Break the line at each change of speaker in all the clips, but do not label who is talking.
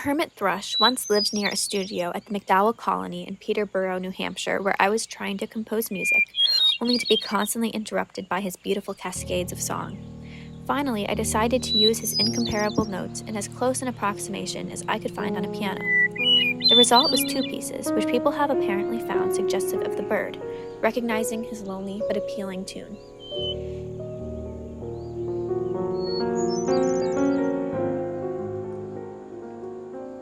hermit thrush once lived near a studio at the McDowell Colony in Peterborough, New Hampshire, where I was trying to compose music, only to be constantly interrupted by his beautiful cascades of song. Finally, I decided to use his incomparable notes in as close an approximation as I could find on a piano. The result was two pieces, which people have apparently found suggestive of the bird, recognizing his lonely but appealing tune.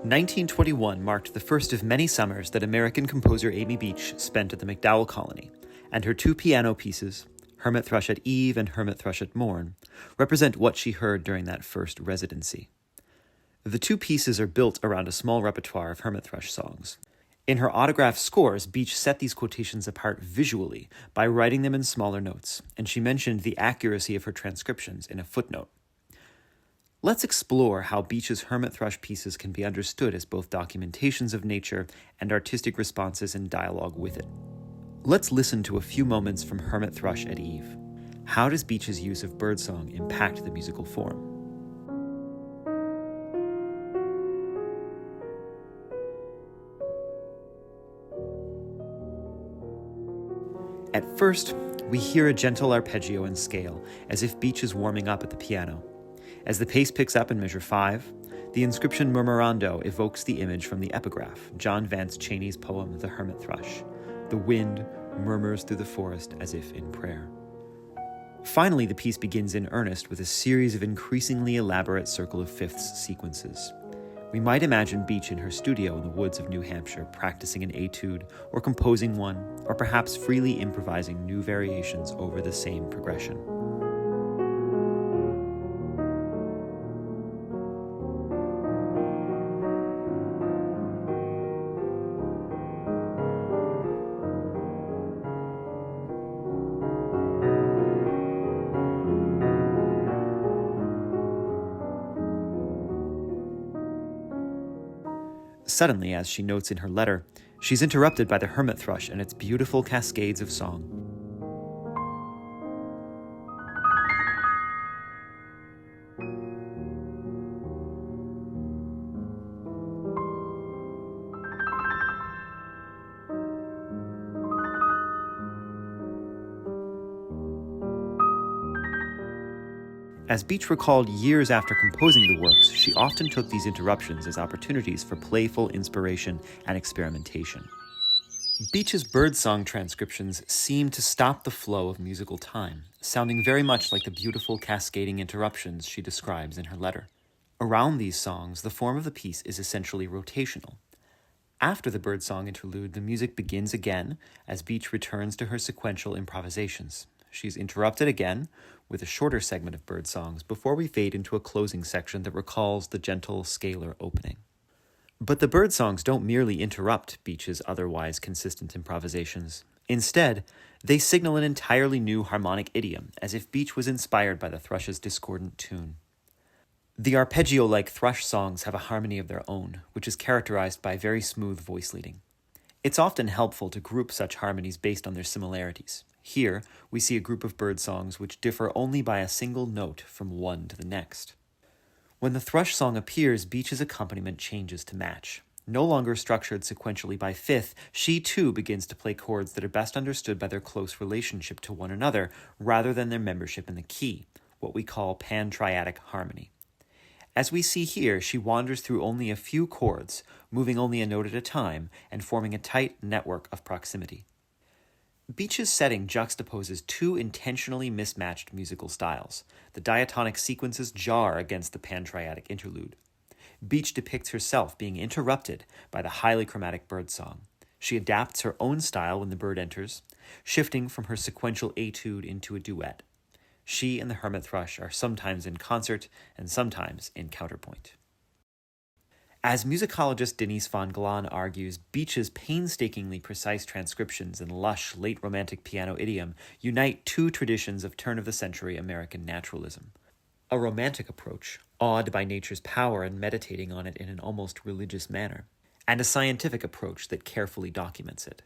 "1921 marked the first of many summers that American composer Amy Beach spent at the McDowell Colony, and her two piano pieces, Hermit Thrush at Eve and Hermit Thrush at Morn, represent what she heard during that first residency. The two pieces are built around a small repertoire of Hermit Thrush songs. In her autograph scores, Beach set these quotations apart visually by writing them in smaller notes, and she mentioned the accuracy of her transcriptions in a footnote. Let's explore how Beach's Hermit Thrush pieces can be understood as both documentations of nature and artistic responses in dialogue with it. Let's listen to a few moments from Hermit Thrush at Eve. How does Beach's use of birdsong impact the musical form? At first, we hear a gentle arpeggio and scale, as if Beach is warming up at the piano. As the pace picks up in measure 5, the inscription murmurando evokes the image from the epigraph, John Vance Cheney's poem The Hermit Thrush. The wind murmurs through the forest as if in prayer. Finally, the piece begins in earnest with a series of increasingly elaborate circle of fifths sequences. We might imagine Beach in her studio in the woods of New Hampshire practicing an etude or composing one, or perhaps freely improvising new variations over the same progression. Suddenly, as she notes in her letter, she's interrupted by the hermit thrush and its beautiful cascades of song. As Beach recalled years after composing the works, she often took these interruptions as opportunities for playful inspiration and experimentation. Beach's birdsong transcriptions seem to stop the flow of musical time, sounding very much like the beautiful cascading interruptions she describes in her letter. Around these songs, the form of the piece is essentially rotational. After the birdsong interlude, the music begins again as Beach returns to her sequential improvisations. She's interrupted again with a shorter segment of bird songs before we fade into a closing section that recalls the gentle scalar opening. But the bird songs don't merely interrupt Beach's otherwise consistent improvisations. Instead, they signal an entirely new harmonic idiom, as if Beach was inspired by the thrush's discordant tune. The arpeggio-like thrush songs have a harmony of their own, which is characterized by very smooth voice leading. It's often helpful to group such harmonies based on their similarities. Here, we see a group of bird songs which differ only by a single note from one to the next. When the thrush song appears, Beach's accompaniment changes to match. No longer structured sequentially by fifth, she too begins to play chords that are best understood by their close relationship to one another rather than their membership in the key, what we call pan-triadic harmony. As we see here, she wanders through only a few chords, moving only a note at a time and forming a tight network of proximity. Beach's setting juxtaposes two intentionally mismatched musical styles. The diatonic sequences jar against the pantriadic interlude. Beach depicts herself being interrupted by the highly chromatic birdsong. She adapts her own style when the bird enters, shifting from her sequential etude into a duet. She and the hermit thrush are sometimes in concert and sometimes in counterpoint. As musicologist Denise von Glahn argues, Beach's painstakingly precise transcriptions and lush late Romantic piano idiom unite two traditions of turn-of-the-century American naturalism. A romantic approach, awed by nature's power and meditating on it in an almost religious manner, and a scientific approach that carefully documents it.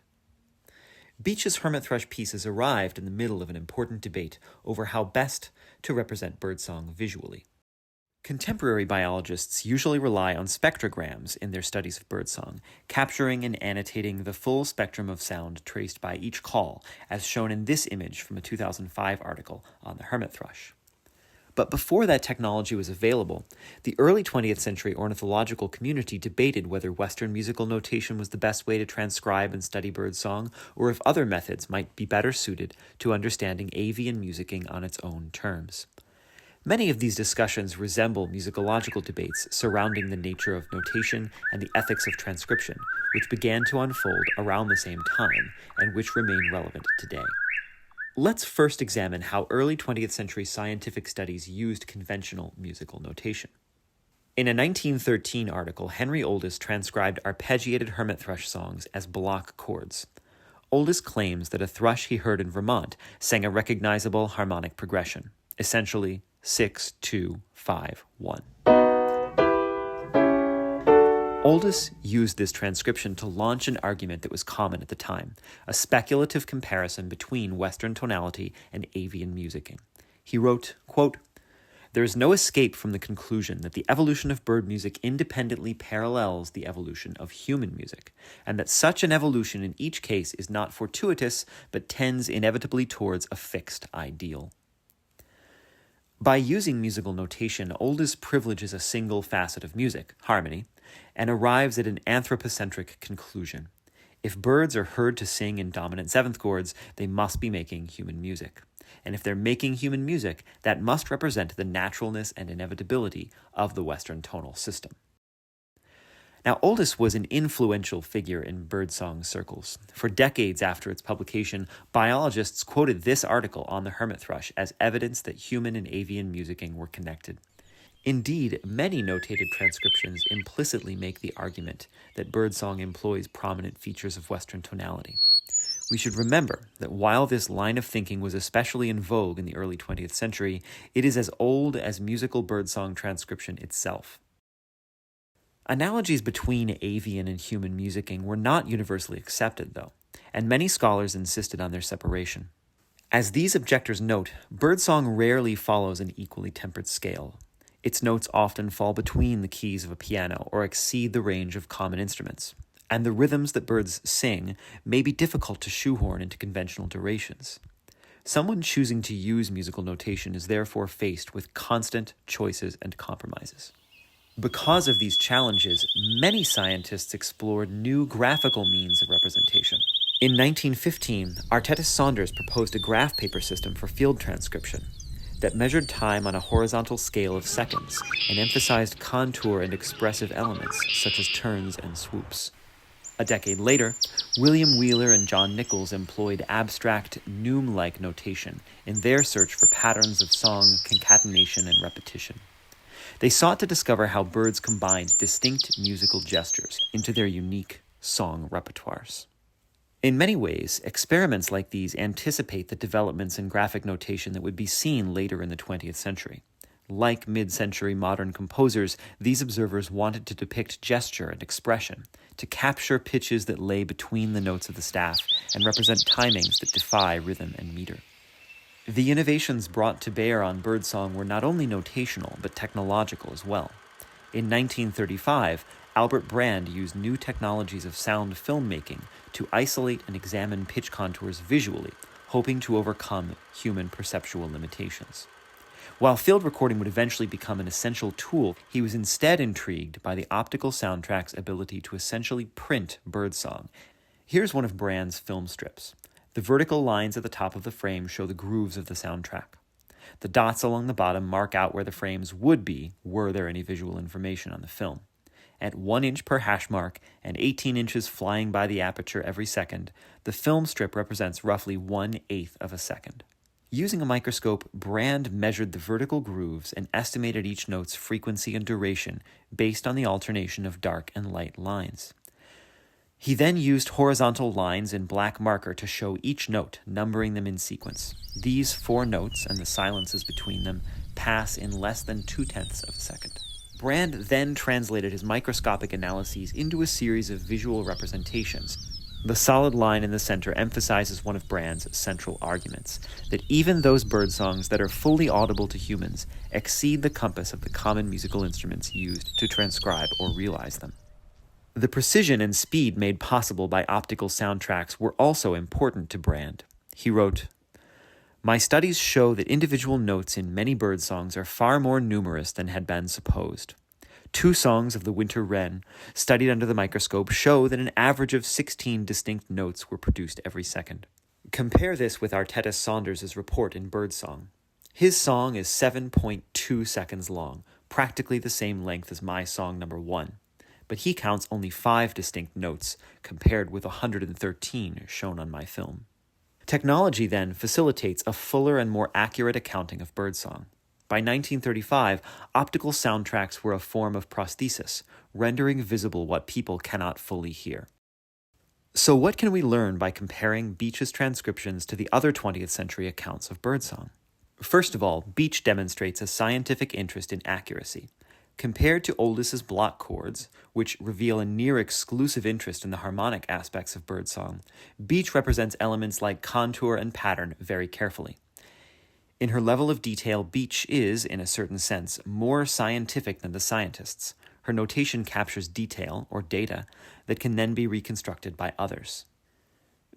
Beach's hermit thrush pieces arrived in the middle of an important debate over how best to represent birdsong visually. Contemporary biologists usually rely on spectrograms in their studies of birdsong, capturing and annotating the full spectrum of sound traced by each call, as shown in this image from a 2005 article on the hermit thrush. But before that technology was available, the early 20th century ornithological community debated whether Western musical notation was the best way to transcribe and study birdsong, or if other methods might be better suited to understanding avian musicking on its own terms. Many of these discussions resemble musicological debates surrounding the nature of notation and the ethics of transcription, which began to unfold around the same time and which remain relevant today. Let's first examine how early 20th century scientific studies used conventional musical notation. In a 1913 article, Henry Oldys transcribed arpeggiated hermit thrush songs as block chords. Oldys claims that a thrush he heard in Vermont sang a recognizable harmonic progression, essentially 6-2-5-1. Oldys used this transcription to launch an argument that was common at the time, a speculative comparison between Western tonality and avian musicking. He wrote, quote, "There is no escape from the conclusion that the evolution of bird music independently parallels the evolution of human music, and that such an evolution in each case is not fortuitous, but tends inevitably towards a fixed ideal." By using musical notation, Oldys privileges a single facet of music, harmony, and arrives at an anthropocentric conclusion. If birds are heard to sing in dominant seventh chords, they must be making human music. And if they're making human music, that must represent the naturalness and inevitability of the Western tonal system. Now, Oldys was an influential figure in birdsong circles. For decades after its publication, biologists quoted this article on the hermit thrush as evidence that human and avian musicking were connected. Indeed, many notated transcriptions implicitly make the argument that birdsong employs prominent features of Western tonality. We should remember that while this line of thinking was especially in vogue in the early 20th century, it is as old as musical birdsong transcription itself. Analogies between avian and human musicking were not universally accepted, though, and many scholars insisted on their separation. As these objectors note, birdsong rarely follows an equally tempered scale. Its notes often fall between the keys of a piano or exceed the range of common instruments, and the rhythms that birds sing may be difficult to shoehorn into conventional durations. Someone choosing to use musical notation is therefore faced with constant choices and compromises. Because of these challenges, many scientists explored new graphical means of representation. In 1915, Artetus Saunders proposed a graph paper system for field transcription that measured time on a horizontal scale of seconds and emphasized contour and expressive elements such as turns and swoops. A decade later, William Wheeler and John Nichols employed abstract, neume-like notation in their search for patterns of song, concatenation, and repetition. They sought to discover how birds combined distinct musical gestures into their unique song repertoires. In many ways, experiments like these anticipate the developments in graphic notation that would be seen later in the 20th century. Like mid-century modern composers, these observers wanted to depict gesture and expression, to capture pitches that lay between the notes of the staff and represent timings that defy rhythm and meter. The innovations brought to bear on birdsong were not only notational, but technological as well. In 1935, Albert Brand used new technologies of sound filmmaking to isolate and examine pitch contours visually, hoping to overcome human perceptual limitations. While field recording would eventually become an essential tool, he was instead intrigued by the optical soundtrack's ability to essentially print birdsong. Here's one of Brand's film strips. The vertical lines at the top of the frame show the grooves of the soundtrack. The dots along the bottom mark out where the frames would be were there any visual information on the film. At 1 inch per hash mark and 18 inches flying by the aperture every second, the film strip represents roughly 1/8 of a second. Using a microscope, Brand measured the vertical grooves and estimated each note's frequency and duration based on the alternation of dark and light lines. He then used horizontal lines in black marker to show each note, numbering them in sequence. These 4 notes and the silences between them pass in less than 0.2 of a second. Brand then translated his microscopic analyses into a series of visual representations. The solid line in the center emphasizes one of Brand's central arguments, that even those birdsongs that are fully audible to humans exceed the compass of the common musical instruments used to transcribe or realize them. The precision and speed made possible by optical soundtracks were also important to Brand. He wrote, "My studies show that individual notes in many birdsongs are far more numerous than had been supposed. 2 songs of the winter wren, studied under the microscope, show that an average of 16 distinct notes were produced every second. Compare this with Artetus Saunders' report in Birdsong. His song is 7.2 seconds long, practically the same length as my song number 1, but he counts only 5 distinct notes, compared with 113 shown on my film." Technology then facilitates a fuller and more accurate accounting of birdsong. By 1935, optical soundtracks were a form of prosthesis, rendering visible what people cannot fully hear. So what can we learn by comparing Beech's transcriptions to the other 20th century accounts of birdsong? First of all, Beech demonstrates a scientific interest in accuracy. Compared to Oldys's block chords, which reveal a near-exclusive interest in the harmonic aspects of birdsong, Beech represents elements like contour and pattern very carefully. In her level of detail, Beech is, in a certain sense, more scientific than the scientists. Her notation captures detail, or data, that can then be reconstructed by others.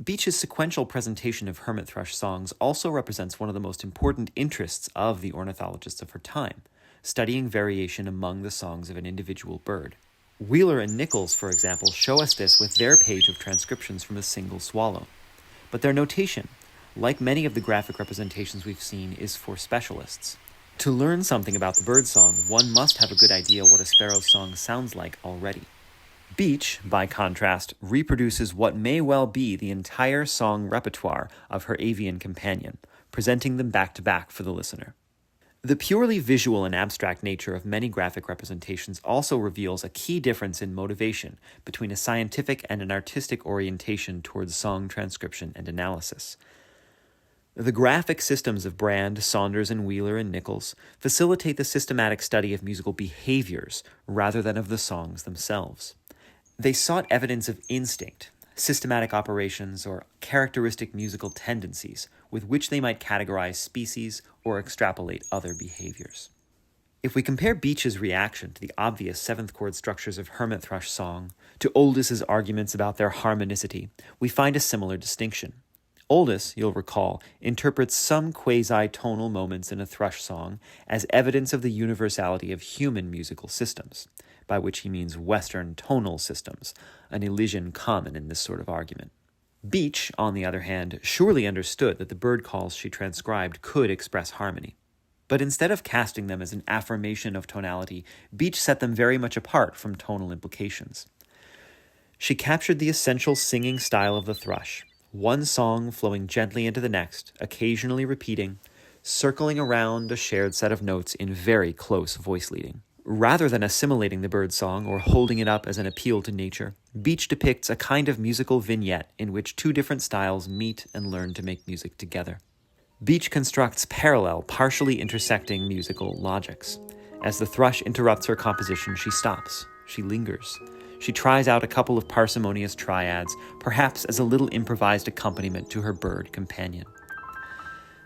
Beech's sequential presentation of hermit thrush songs also represents one of the most important interests of the ornithologists of her time, studying variation among the songs of an individual bird. Wheeler and Nichols, for example, show us this with their page of transcriptions from a single swallow. But their notation, like many of the graphic representations we've seen, is for specialists. To learn something about the birdsong, one must have a good idea what a sparrow's song sounds like already. Beech, by contrast, reproduces what may well be the entire song repertoire of her avian companion, presenting them back to back for the listener. The purely visual and abstract nature of many graphic representations also reveals a key difference in motivation between a scientific and an artistic orientation towards song transcription and analysis. The graphic systems of Brand, Saunders, and Wheeler and Nichols facilitate the systematic study of musical behaviors rather than of the songs themselves. They sought evidence of instinct, systematic operations, or characteristic musical tendencies with which they might categorize species or extrapolate other behaviors. If we compare Beech's reaction to the obvious seventh chord structures of hermit thrush song to Oldys's arguments about their harmonicity, we find a similar distinction. Oldys, you'll recall, interprets some quasi-tonal moments in a thrush song as evidence of the universality of human musical systems, by which he means Western tonal systems, an elision common in this sort of argument. Beech, on the other hand, surely understood that the bird calls she transcribed could express harmony. But instead of casting them as an affirmation of tonality, Beech set them very much apart from tonal implications. She captured the essential singing style of the thrush, one song flowing gently into the next, occasionally repeating, circling around a shared set of notes in very close voice leading. Rather than assimilating the bird song or holding it up as an appeal to nature, Beech depicts a kind of musical vignette in which two different styles meet and learn to make music together. Beech constructs parallel, partially intersecting musical logics. As the thrush interrupts her composition, she stops, she lingers. She tries out a couple of parsimonious triads, perhaps as a little improvised accompaniment to her bird companion.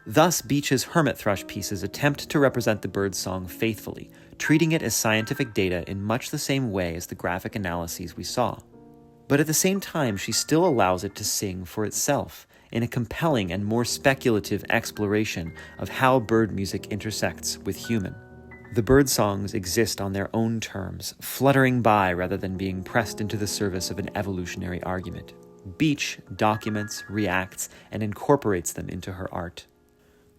Thus, Beech's hermit thrush pieces attempt to represent the bird's song faithfully, treating it as scientific data in much the same way as the graphic analyses we saw. But at the same time, she still allows it to sing for itself, in a compelling and more speculative exploration of how bird music intersects with human. The bird songs exist on their own terms, fluttering by rather than being pressed into the service of an evolutionary argument. Beech documents, reacts, and incorporates them into her art.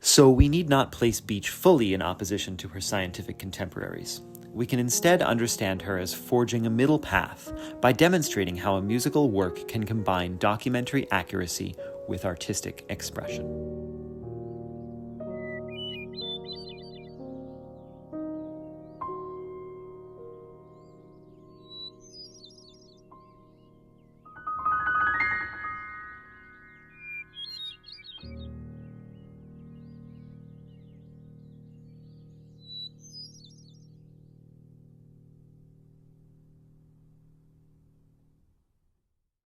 So we need not place Beech fully in opposition to her scientific contemporaries. We can instead understand her as forging a middle path by demonstrating how a musical work can combine documentary accuracy with artistic expression.